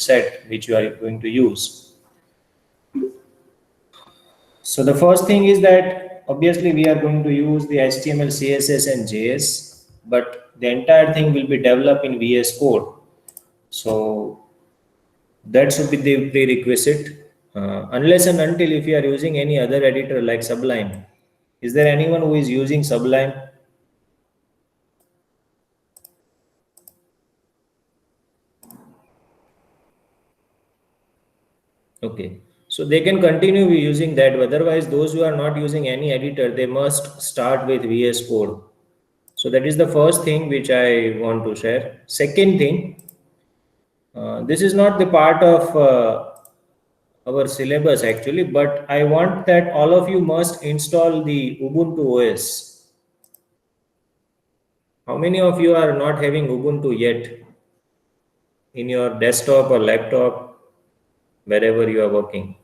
set which you are going to use. So the first thing is that obviously we are going to use the HTML, CSS and JS, but the entire thing will be developed in VS Code. So that should be the prerequisite. Unless and until if you are using any other editor like Sublime. Is there anyone who is using Sublime? Okay. So they can continue using that. Otherwise, those who are not using any editor, they must start with VS Code. So that is the first thing which I want to share. Second thing, this is not the part of our syllabus actually, but I want that all of you must install the Ubuntu OS. How many of you are not having Ubuntu yet in your desktop or laptop, wherever you are working?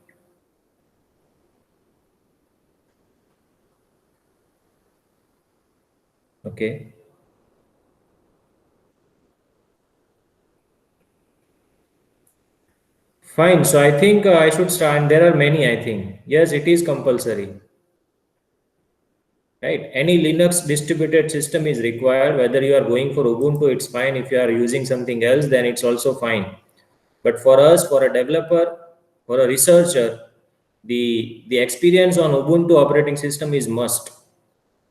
Okay. Fine. So I think I should start. There are many, I think. Yes, it is compulsory. Right. Any Linux distributed system is required. Whether you are going for Ubuntu, it's fine. If you are using something else, then it's also fine. But for us, for a developer, for a researcher, the experience on Ubuntu operating system is must.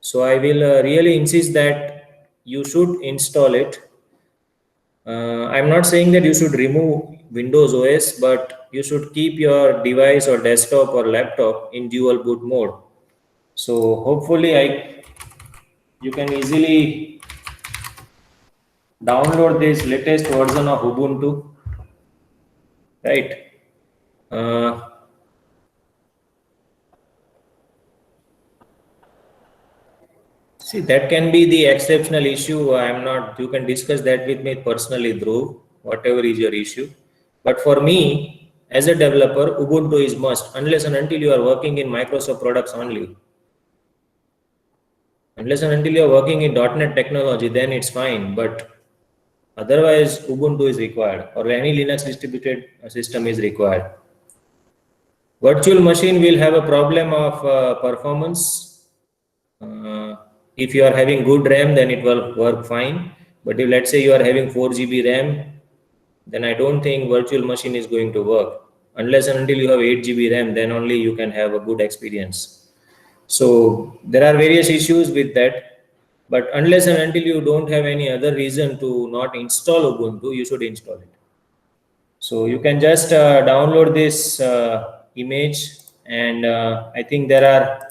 So I will really insist that you should install it. I'm not saying that you should remove Windows OS, but you should keep your device or desktop or laptop in dual boot mode. So hopefully you can easily download this latest version of Ubuntu, right? Uh, See, that can be the exceptional issue. I'm not, you can discuss that with me personally, Dhruv, whatever is your issue. But for me, as a developer, Ubuntu is must, unless and until you are working in Microsoft products only. Unless and until you are working in .NET technology, then it's fine. But otherwise, Ubuntu is required, or any Linux distributed system is required. Virtual machine will have a problem of performance. If you are having good RAM, then it will work fine. But if let's say you are having 4 GB RAM, then I don't think virtual machine is going to work. Unless and until you have 8 GB RAM, then only you can have a good experience. So there are various issues with that. But unless and until you don't have any other reason to not install Ubuntu, you should install it. So you can just download this image, and I think there are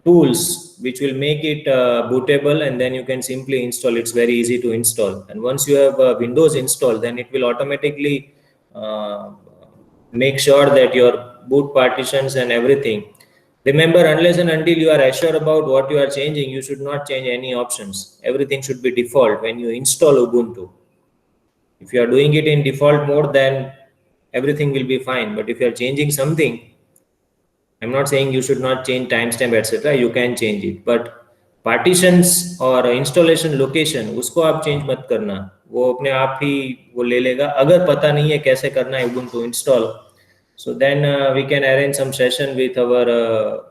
tools which will make it bootable, and then you can simply install. It's very easy to install, and once you have Windows installed, then it will automatically make sure that your boot partitions and everything. Remember, unless and until you are assured about what you are changing, you should not change any options. Everything should be default when you install Ubuntu. If you are doing it in default mode, then everything will be fine. But if you are changing something, I'm not saying you should not change timestamp etc. You can change it, but partitions or installation location उसको आप change मत करना. वो अपने आप ही वो ले लेगा. अगर पता नहीं है कैसे करना है Ubuntu install, so then we can arrange some session with our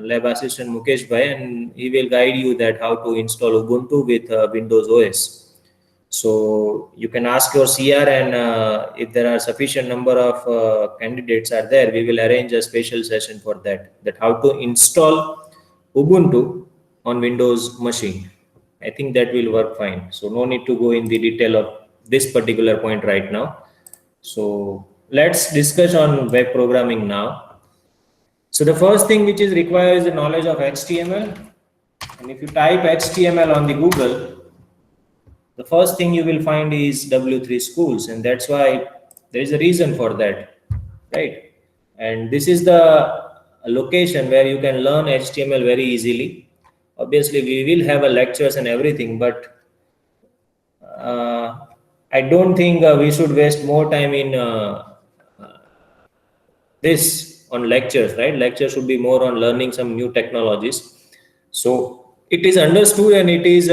lab assistant Mukesh bhai, and he will guide you that how to install Ubuntu with Windows OS. So you can ask your CR, and if there are sufficient number of candidates are there, we will arrange a special session for that how to install Ubuntu on Windows machine. I think that will work fine. So no need to go in the detail of this particular point right now. So let's discuss on web programming now. So the first thing which is required is the knowledge of HTML. And if you type HTML on the Google, the first thing you will find is W3 schools, and that's why there is a reason for that, right? And this is the location where you can learn HTML very easily. Obviously, we will have a lectures and everything, but I don't think we should waste more time in this on lectures, right? Lecture should be more on learning some new technologies. So it is understood, and it is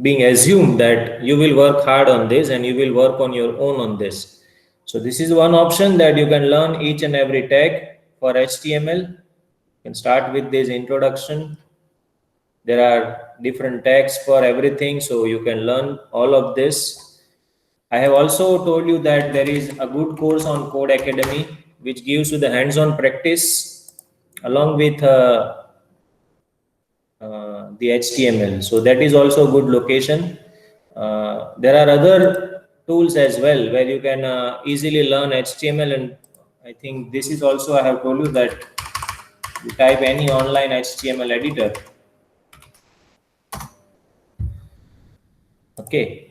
being assumed that you will work hard on this and you will work on your own on this. So this is one option, that you can learn each and every tag for HTML. You can start with this introduction. There are different tags for everything, so you can learn all of this. I have also told you that there is a good course on Codecademy which gives you the hands-on practice along with the HTML. So that is also a good location. There are other tools as well where you can easily learn HTML, and I think this is also, I have told you that you type any online HTML editor. Okay.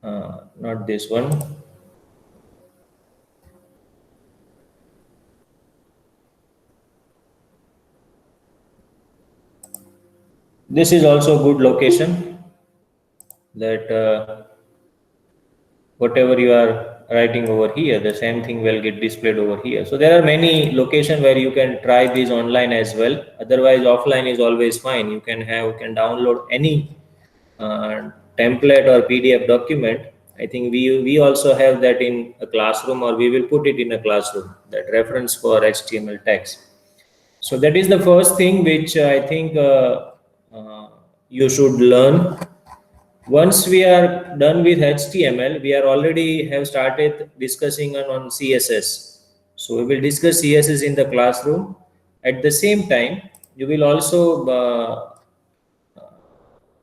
Not this one. This is also a good location, that whatever you are writing over here, the same thing will get displayed over here. So there are many locations where you can try this online as well. Otherwise, offline is always fine. You can download any template or PDF document. I think we also have that in a classroom, or we will put it in a classroom, that reference for HTML tags. So that is the first thing which I think you should learn. Once we are done with HTML, we are already have started discussing on CSS. So we will discuss CSS in the classroom. At the same time, you will also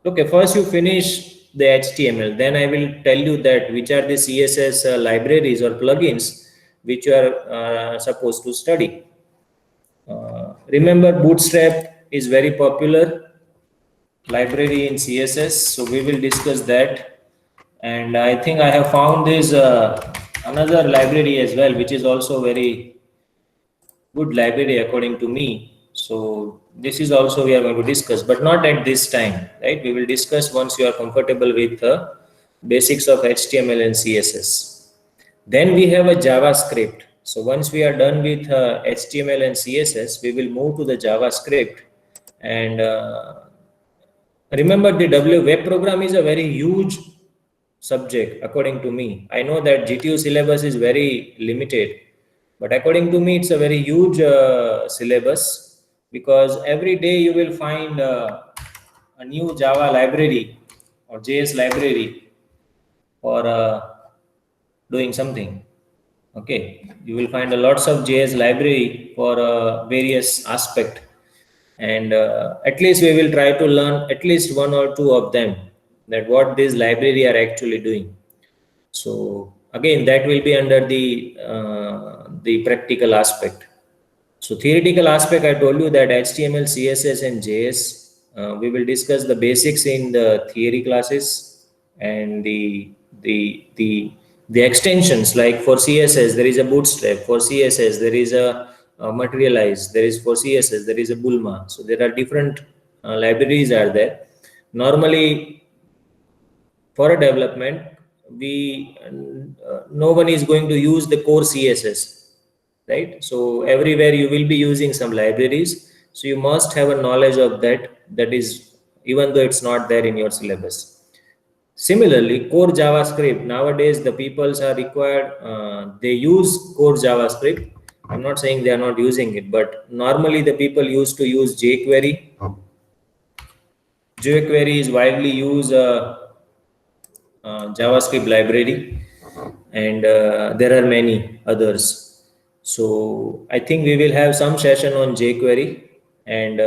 okay, first you finish the HTML, then I will tell you that which are the CSS libraries or plugins which you are supposed to study. Remember, Bootstrap is very popular library in CSS, so we will discuss that. And I think I have found this another library as well, which is also very good library according to me. So this is also we are going to discuss, but not at this time, right? We will discuss once you are comfortable with the basics of HTML and CSS. Then we have a JavaScript. So once we are done with HTML and CSS, we will move to the JavaScript. And remember, the web program is a very huge subject according to me. I know that GTU syllabus is very limited, but according to me, it's a very huge syllabus, because every day you will find a new Java library or JS library for doing something. Okay, you will find a lots of JS library for various aspect, and at least we will try to learn at least one or two of them, that what this library are actually doing. So again, that will be under the practical aspect. So theoretical aspect, I told you that HTML, CSS, and JS, we will discuss the basics in the theory classes, and the extensions, like for CSS there is a Bootstrap, for CSS there is a Materialize, there is for CSS there is a Bulma. So there are different libraries are there. Normally, for a development, we no one is going to use the core CSS, right? So everywhere you will be using some libraries, so you must have a knowledge of that, that is, even though it's not there in your syllabus. Similarly, core JavaScript, nowadays the peoples are required, they use core JavaScript. I'm not saying they are not using it, but normally the people used to use jQuery. jQuery is widely used JavaScript library, and there are many others. So I think we will have some session on jQuery, and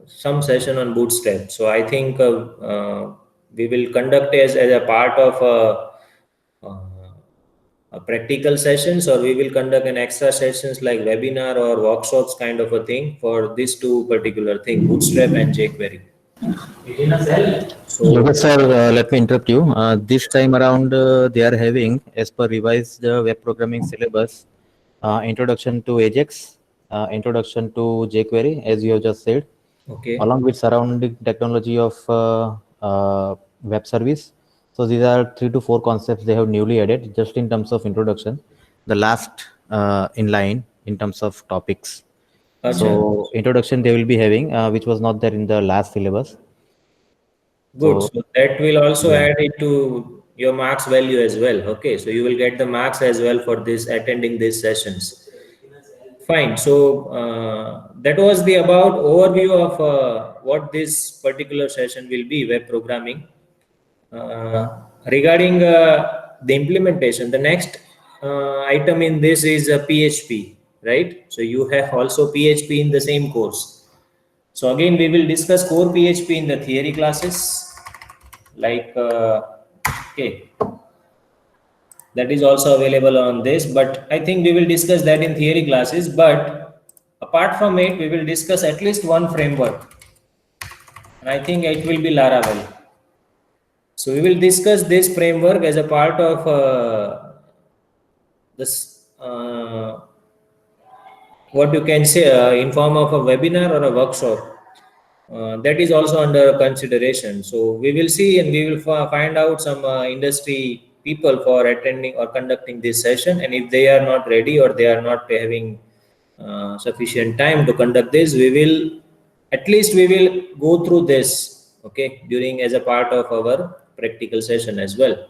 some session on Bootstrap. So I think we will conduct as a part of a practical sessions, or we will conduct an extra sessions like webinar or workshops kind of a thing for these two particular thing, Bootstrap and jQuery. So, Yogesh sir, let me interrupt you. This time around, they are having, as per revised web programming syllabus, introduction to Ajax, introduction to jQuery, as you have just said, okay, along with surrounding technology of web service. So these are 3 to 4 concepts they have newly added, just in terms of introduction. The last in line in terms of topics. So introduction they will be having, which was not there in the last syllabus. Good. So So that will also yeah. add it to your marks value as well. Okay. So you will get the marks as well for this attending these sessions. Fine. So that was the about overview of what this particular session will be, web programming. Regarding the implementation, the next item in this is PHP, right? So you have also PHP in the same course. So again, we will discuss core PHP in the theory classes, like okay, that is also available on this. But I think we will discuss that in theory classes. But apart from it, we will discuss at least one framework, and I think it will be Laravel. So we will discuss this framework as a part of this what you can say in form of a webinar or a workshop. That is also under consideration. So we will see and we will find out some industry people for attending or conducting this session. And if they are not ready or they are not having sufficient time to conduct this, we will at least we will go through this, okay, during as a part of our practical session as well.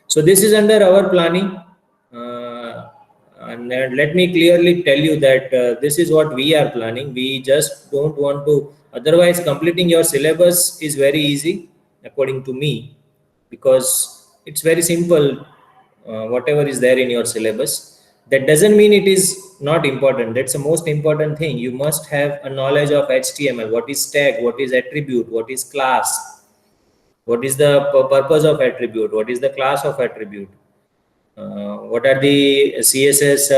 So this is under our planning. And let me clearly tell you that this is what we are planning. We just don't want to, otherwise completing your syllabus is very easy according to me, because it's very simple, whatever is there in your syllabus. That doesn't mean it is not important. That's the most important thing. You must have a knowledge of HTML, what is tag, what is attribute, what is class, what is the purpose of attribute, what is the class of attribute, what are the CSS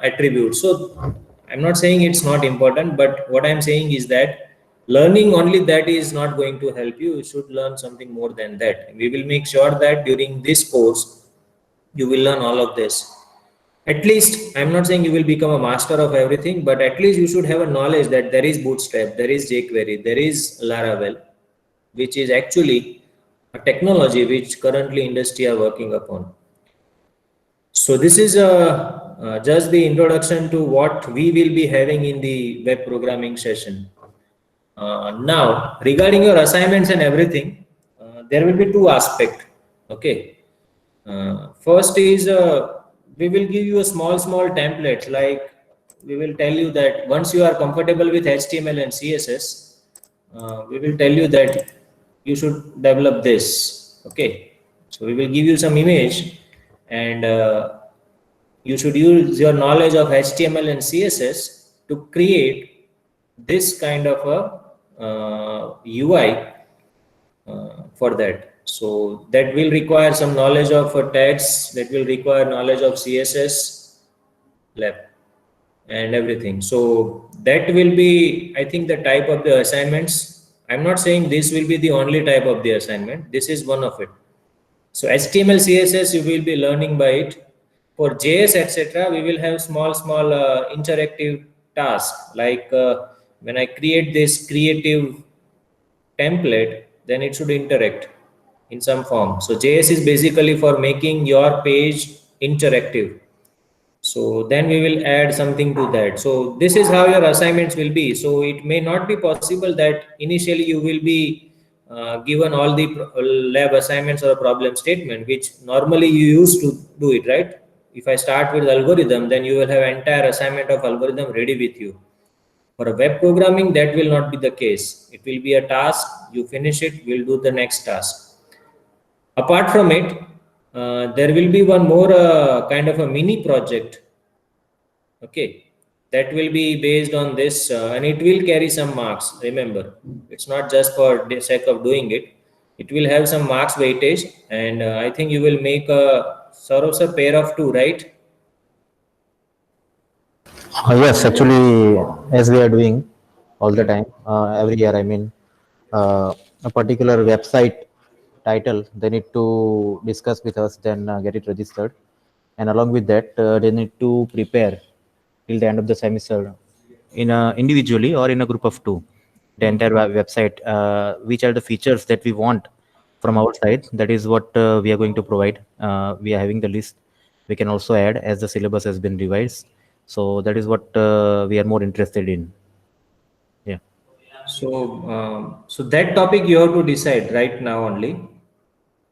attributes. So I'm not saying it's not important, but what I'm saying is that learning only that is not going to help you. You should learn something more than that. We will make sure that during this course you will learn all of this. At least I'm not saying you will become a master of everything, but at least you should have a knowledge that there is Bootstrap, there is jQuery, there is Laravel, which is actually a technology which currently industry are working upon. So this is just the introduction to what we will be having in the web programming session. Now, regarding your assignments and everything, there will be two aspects. Okay. First is we will give you a small templates. Like we will tell you that once you are comfortable with HTML and CSS, we will tell you that you should develop this. Okay. So we will give you some image, and you should use your knowledge of HTML and CSS to create this kind of a UI for that. So that will require some knowledge of tags, that will require knowledge of CSS lab and everything. So that will be, I think, the type of the assignments. I'm not saying this will be the only type of the assignment. This is one of it. So HTML, CSS, you will be learning by it. For JS, etc., we will have small interactive tasks. Like when I create this creative template, then it should interact in some form. So JS is basically for making your page interactive. So then we will add something to that. So this is how your assignments will be. So it may not be possible that initially you will be given all the lab assignments or a problem statement, which normally you used to do it, right? If I start with algorithm, then you will have entire assignment of algorithm ready with you. For a web programming, that will not be the case. It will be a task, you finish it, we'll do the next task. Apart from it, there will be one more kind of a mini project. Okay, that will be based on this, and it will carry some marks. Remember, it's not just for the sake of doing it. It will have some marks weightage, and I think you will make a sort of a pair of two, right? Yes, actually, as we are doing all the time, every year, I mean, a particular website title, they need to discuss with us, then get it registered. And along with that, they need to prepare till the end of the semester in individually or in a group of two, the entire website, which are the features that we want from our side. That is what we are going to provide. We are having the list. We can also add as the syllabus has been revised. So that is what we are more interested in. Yeah. So that topic you have to decide right now only,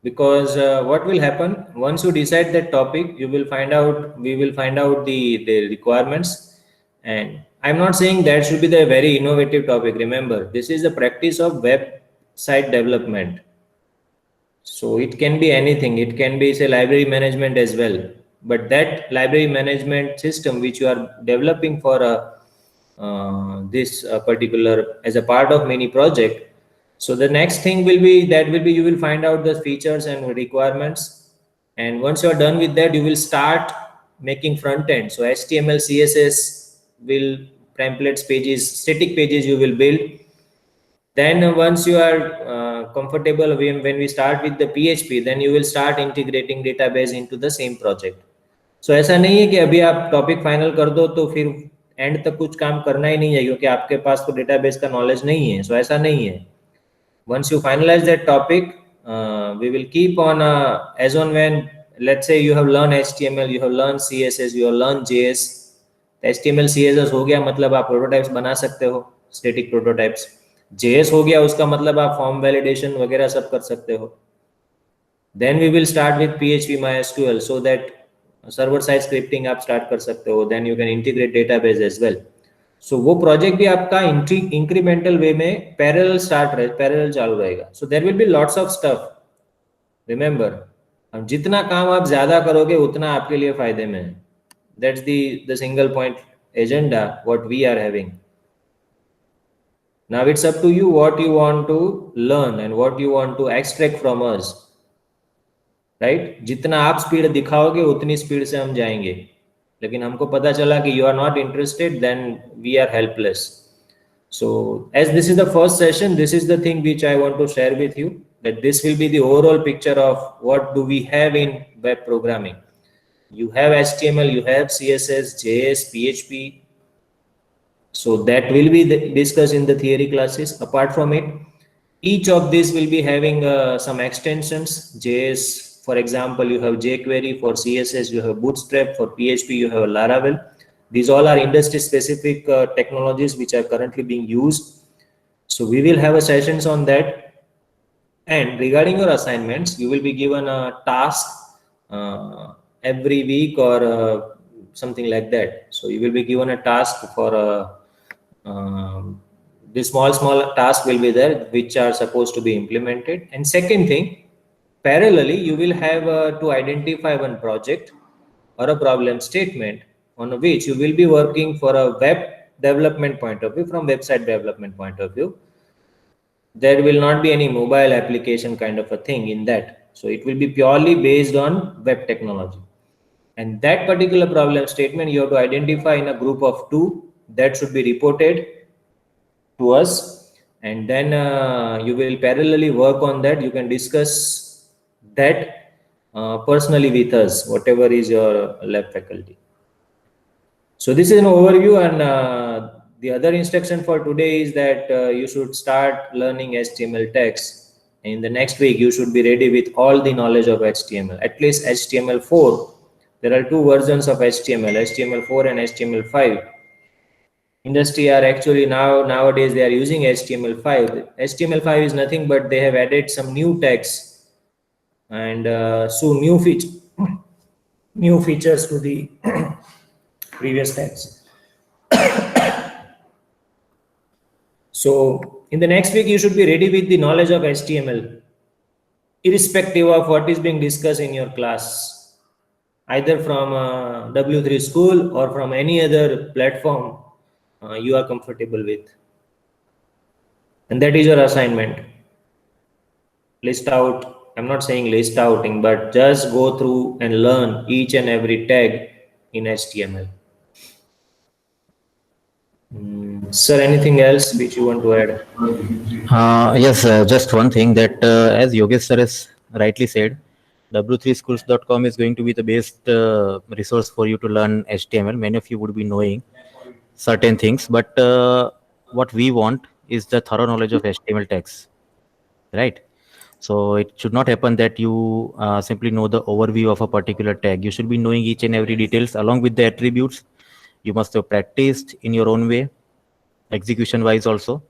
because what will happen once you decide that topic, we will find out the requirements. And I'm not saying that should be the very innovative topic. Remember, this is the practice of website development. So it can be anything. It can be, say, library management as well. But that library management system which you are developing for this particular as a part of mini project. So the next thing will be you will find out the features and requirements. And once you are done with that, you will start making front end. So HTML, CSS will templates pages, static pages you will build. Then once you are comfortable when we start with the PHP, then you will start integrating database into the same project. So ऐसा नहीं है कि अभी आप topic final कर दो तो फिर एंड तक कुछ काम करना ही नहीं है क्योंकि आपके पास तो डेटाबेस का नॉलेज नहीं है. सो ऐसा नहीं है. Once you finalize that topic, we will keep on as on when, let's say you have learned HTML, you have learned CSS, you have learned JS. HTML CSS हो गया मतलब आप प्रोटोटाइप्स बना सकते हो, स्टैटिक प्रोटोटाइप्स. JS हो गया उसका मतलब आप फॉर्म वैलिडेशन वगैरह सब कर सकते हो. Then we will start with PHP MySQL so that server side scripting आप स्टार्ट कर सकते हो. Then you can integrate database as well. So वो प्रोजेक्ट भी आपका इंक्रीमेंटल वे में पैरेलल चालू रहेगा. So there will be lots of stuff. Remember, जितना काम आप ज्यादा करोगे उतना आपके लिए फायदे में है. That's the single point agenda what we are having. Now it's up to you what you want to learn and what you want to extract from us. Right, जितना आप स्पीड दिखाओगे उतनी स्पीड से हम जाएंगे. लेकिन हमको पता चला कि you are not interested, then we are helpless. So as this is the first session, this is the thing which I want to share with you, that this will be the overall picture of what do we have in web programming. You have HTML, you have CSS, JS, PHP. So that will be discussed in the theory classes. Apart from it, each of these will be having some extensions. JS, for example, you have jQuery. For CSS, you have Bootstrap. For PHP, you have Laravel. These all are industry-specific technologies which are currently being used. So we will have a sessions on that. And regarding your assignments, you will be given a task every week or something like that. So you will be given a task for the small task will be there which are supposed to be implemented. And second thing, parallelly you will have to identify one project or a problem statement on which you will be working for a web development point of view. From website development point of view, there will not be any mobile application kind of a thing in that. So it will be purely based on web technology. And that particular problem statement you have to identify in a group of 2 that should be reported to us. And then you will parallelly work on that. You can discuss that personally with us, whatever is your lab faculty. So this is an overview, and the other instruction for today is that you should start learning HTML tags. In the next week, you should be ready with all the knowledge of HTML, at least HTML4. There are 2 versions of HTML, HTML4 and HTML5. Industry are actually nowadays they are using HTML5. HTML5 is nothing but they have added some new tags and so new features to the previous tags. So in the next week, you should be ready with the knowledge of HTML, irrespective of what is being discussed in your class, either from W3 School or from any other platform you are comfortable with. And that is your assignment. List out, I'm not saying list outing, but just go through and learn each and every tag in HTML. Sir, anything else which you want to add? Yes, just one thing that as Yogesh sir has rightly said, w3schools.com is going to be the best resource for you to learn HTML. Many of you would be knowing certain things, but what we want is the thorough knowledge of HTML tags, right? So it should not happen that you simply know the overview of a particular tag. You should be knowing each and every details along with the attributes You must have practiced in your own way, execution wise also.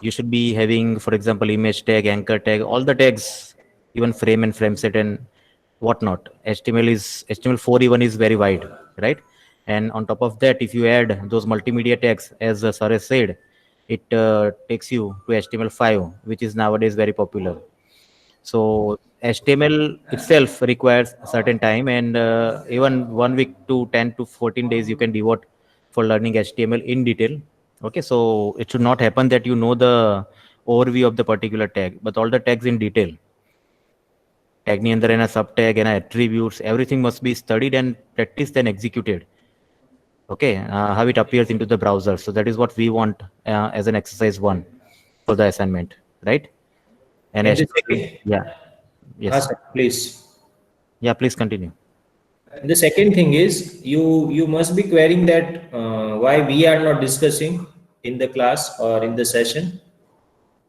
You should be having, for example, image tag, anchor tag, all the tags, even frame and frame set and whatnot. HTML4 even is very wide, right? And on top of that, if you add those multimedia tags, as Saresh said, it takes you to HTML5, which is nowadays very popular. So HTML itself requires a certain time, and even 1 week to 10 to 14 days you can devote for learning HTML in detail. Okay, so it should not happen that you know the overview of the particular tag, but all the tags in detail. Tag ni andar ena subtag and attributes, everything must be studied and practiced and executed. Okay, how it appears into the browser. So that is what we want as an exercise 1 for the assignment, right? And And the HTML, second, yeah, yes, sir, please. yeah, please continue. And the second thing is you must be querying that why we are not discussing in the class or in the session.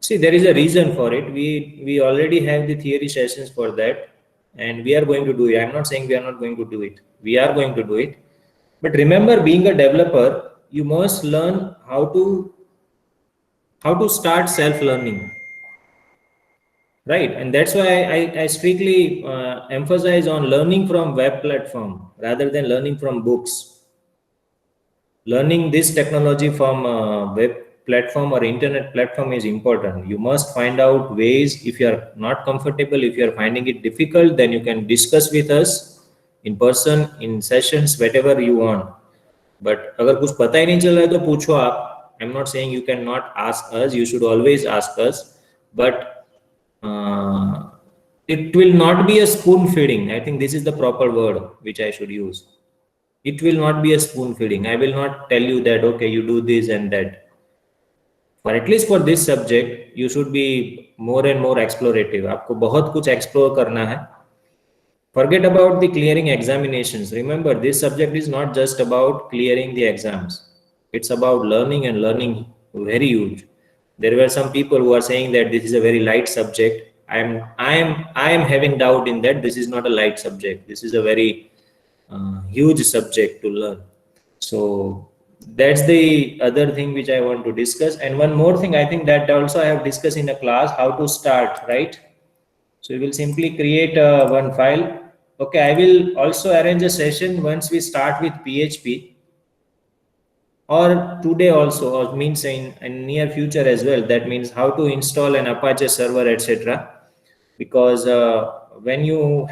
See, there is a reason for it. We already have the theory sessions for that, and we are going to do it. I'm not saying we are not going to do it. We are going to do it. But remember, being a developer, you must learn how to start self-learning, right? And that's why I strictly emphasize on learning from web platform rather than learning from books. Learning this technology from web platform or internet platform is important. You must find out ways. If you are not comfortable, if you are finding it difficult, then you can discuss with us in person, in sessions, whatever you want. But अगर कुछ पता ही नहीं चल रहा है तो पूछो आप. I'm not saying you cannot ask us. You should always ask us. But it will not be a spoon feeding. I think this is the proper word which I should use. It will not be a spoon feeding. I will not tell you that okay, you do this and that. For at least for this subject, you should be more and more explorative. आपको बहुत कुछ explore करना है. Forget about the clearing examinations. Remember, this subject is not just about clearing the exams. It's about learning, and learning very huge. There were some people who are saying that this is a very light subject. I am having doubt in that. This is not a light subject. This is a very huge subject to learn. So that's the other thing which I want to discuss. And one more thing, I think that also I have discussed in a class, how to start, right? So we will simply create one file. Okay, I will also arrange a session once we start with PHP, or today also, or means in near future as well. That means how to install an Apache server, etc. Because when you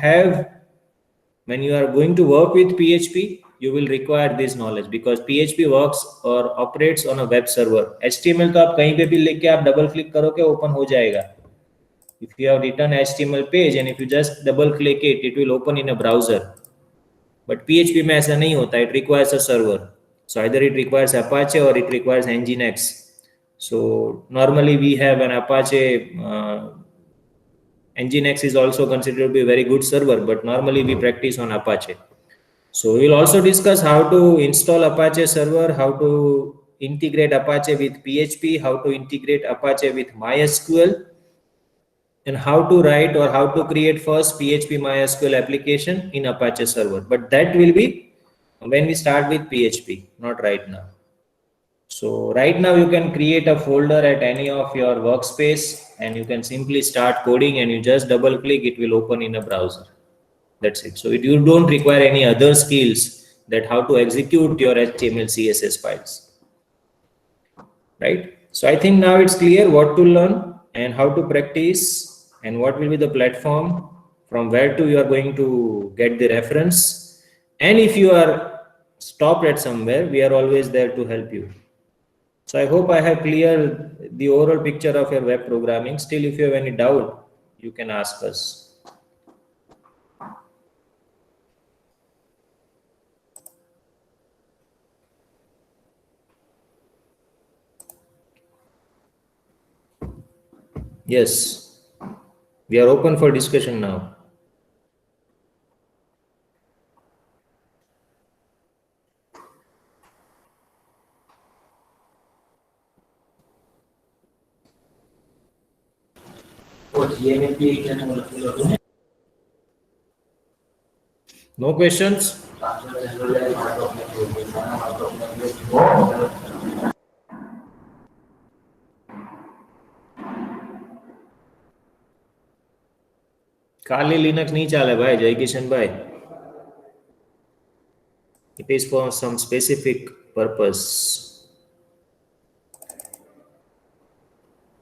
are going to work with PHP, you will require this knowledge, because PHP works or operates on a web server. HTML तो आप कहीं पे भी लेके आप double click करोगे open हो जाएगा. If you have written HTML page and if you just double click it, it will open in a browser. But PHP में ऐसा नहीं होता. It requires a server. So either it requires Apache or it requires Nginx. So normally we have an Apache. Nginx is also considered to be a very good server, but normally we practice on Apache. So we will also discuss how to install Apache server, how to integrate Apache with PHP, how to integrate Apache with MySQL, and how to write or how to create first PHP MySQL application in Apache server. But that will be when we start with PHP, not right now. So right now you can create a folder at any of your workspace and you can simply start coding, and you just double click, it will open in a browser. That's it. So you don't require any other skills, that how to execute your HTML CSS files, right? So I think now it's clear what to learn and how to practice and what will be the platform from where to you are going to get the reference. And if you are stopped at somewhere, we are always there to help you. So I hope I have cleared the overall picture of your web programming. Still, if you have any doubt, you can ask us. Yes, we are open for discussion now. No questions? Kali Linux नहीं चाले भाई जय किशन भाई. It is for some specific purpose.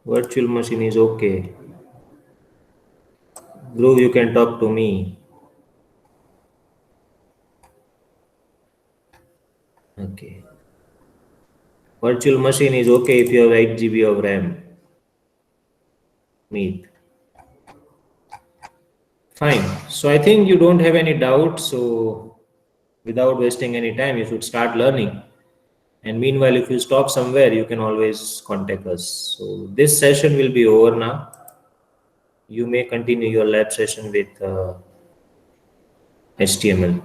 Virtual machine is okay. Dhruv, you can talk to me. Okay. Virtual machine is okay if you have 8 GB of RAM. Meet. Fine. So I think you don't have any doubt. So without wasting any time, you should start learning. And meanwhile, if you stop somewhere, you can always contact us. So this session will be over now. You may continue your lab session with HTML.